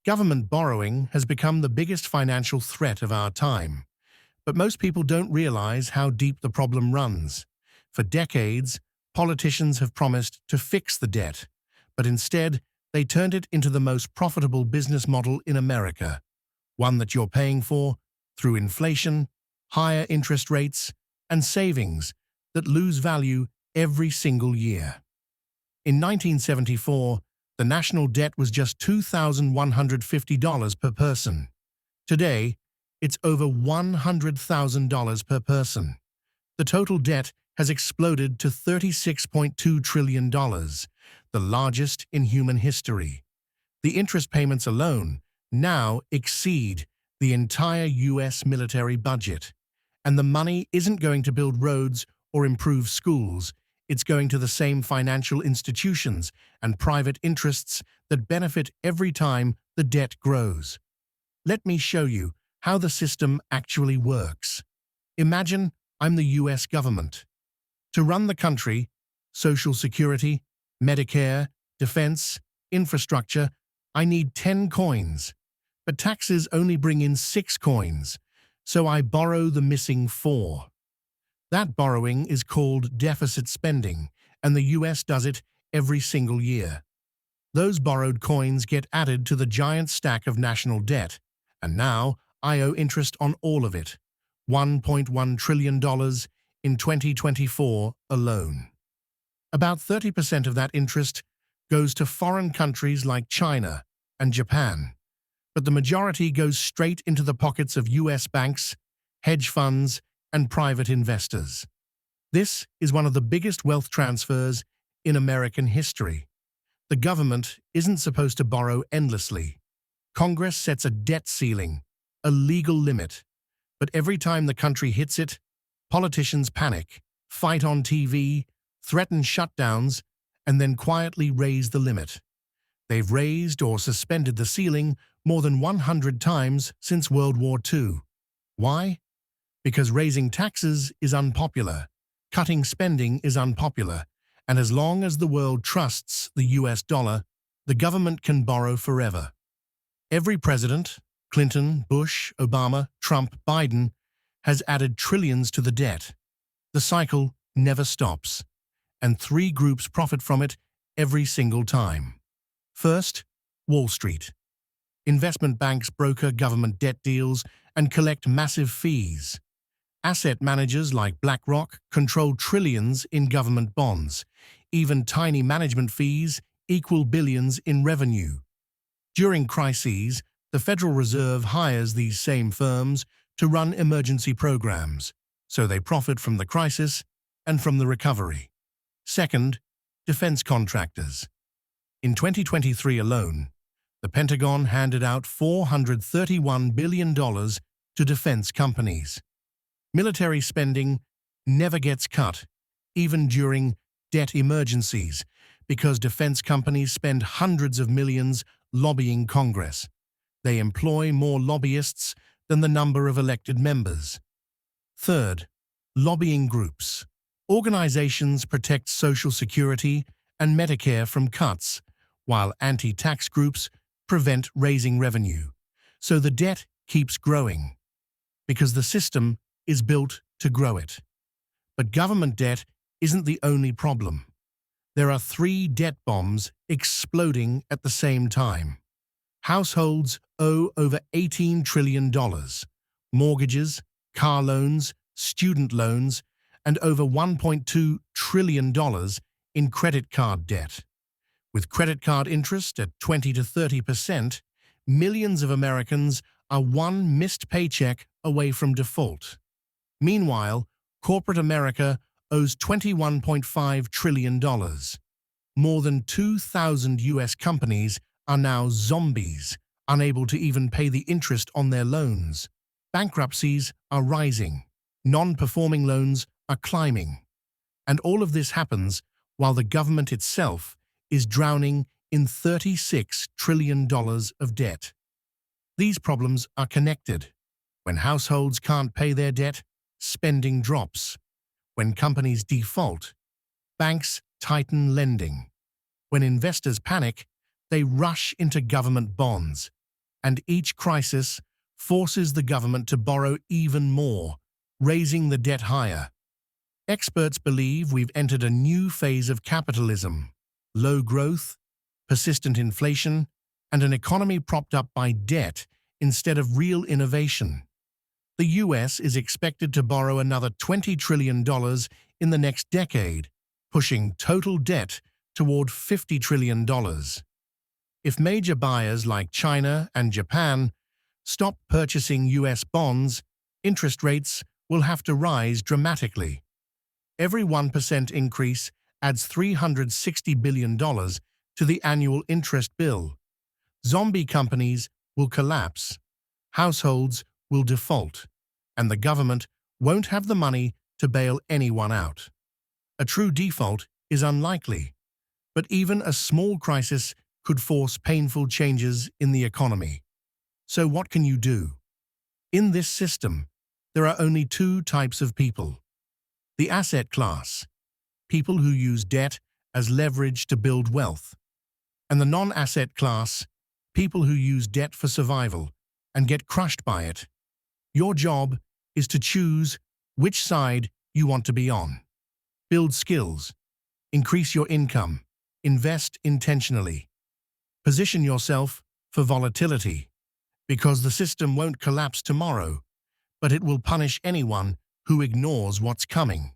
Government borrowing has become the biggest financial threat of our time, but most people don't realize how deep the problem runs. For decades, politicians have promised to fix the debt, but instead, they turned it into the most profitable business model in America, one that you're paying for through inflation, higher interest rates, and savings that lose value every single year. In 1974, the national debt was just $2,150 per person. Today, it's over $100,000 per person. The total debt has exploded to $36.2 trillion, the largest in human history. The interest payments alone now exceed the entire U.S. military budget. And the money isn't going to build roads or improve schools. It's going to the same financial institutions and private interests that benefit every time the debt grows. Let me show you how the system actually works. Imagine I'm the U.S. government. To run the country, Social Security, Medicare, defense, infrastructure, I need 10 coins. But taxes only bring in 6 coins, so I borrow the missing 4. That borrowing is called deficit spending, and the U.S. does it every single year. Those borrowed coins get added to the giant stack of national debt, and now I owe interest on all of it, $1.1 trillion in 2024 alone. About 30% of that interest goes to foreign countries like China and Japan, but the majority goes straight into the pockets of U.S. banks, hedge funds, and private investors. This is one of the biggest wealth transfers in American history. The government isn't supposed to borrow endlessly. Congress sets a debt ceiling, a legal limit. But every time the country hits it, politicians panic, fight on TV, threaten shutdowns, and then quietly raise the limit. They've raised or suspended the ceiling more than 100 times since World War II. Why? Because raising taxes is unpopular, cutting spending is unpopular, and as long as the world trusts the US dollar, the government can borrow forever. Every president, Clinton, Bush, Obama, Trump, Biden, has added trillions to the debt. The cycle never stops, and 3 groups profit from it every single time. First, Wall Street. Investment banks broker government debt deals and collect massive fees. Asset managers like BlackRock control trillions in government bonds. Even tiny management fees equal billions in revenue. During crises, the Federal Reserve hires these same firms to run emergency programs, so they profit from the crisis and from the recovery. Second, defense contractors. In 2023 alone, the Pentagon handed out $431 billion to defense companies. Military spending never gets cut, even during debt emergencies, because defense companies spend hundreds of millions lobbying Congress. They employ more lobbyists than the number of elected members. Third, lobbying groups. Organizations protect Social Security and Medicare from cuts, while anti-tax groups prevent raising revenue. So the debt keeps growing, because the system is built to grow it. But government debt isn't the only problem. There are 3 debt bombs exploding at the same time. Households owe over $18 trillion. Mortgages, car loans, student loans, and over $1.2 trillion in credit card debt. With credit card interest at 20 to 30%, millions of Americans are one missed paycheck away from default. Meanwhile, corporate America owes $21.5 trillion. More than 2,000 U.S. companies are now zombies, unable to even pay the interest on their loans. Bankruptcies are rising. Non-performing loans are climbing. And all of this happens while the government itself is drowning in $36 trillion of debt. These problems are connected. When households can't pay their debt, spending drops. When companies default, banks tighten lending. When investors panic, they rush into government bonds. and each crisis forces the government to borrow even more, raising the debt higher. Experts believe we've entered a new phase of capitalism: low growth, persistent inflation, and an economy propped up by debt instead of real innovation. The US is expected to borrow another $20 trillion in the next decade, pushing total debt toward $50 trillion. If major buyers like China and Japan stop purchasing US bonds, interest rates will have to rise dramatically. Every 1% increase adds $360 billion to the annual interest bill. Zombie companies will collapse, households will default, and the government won't have the money to bail anyone out. A true default is unlikely, but even a small crisis could force painful changes in the economy. So what can you do? In this system, there are only two types of people: the asset class, people who use debt as leverage to build wealth, and the non-asset class, people who use debt for survival and get crushed by it. Your job is to choose which side you want to be on. Build skills, increase your income, invest intentionally. Position yourself for volatility, because the system won't collapse tomorrow, but it will punish anyone who ignores what's coming.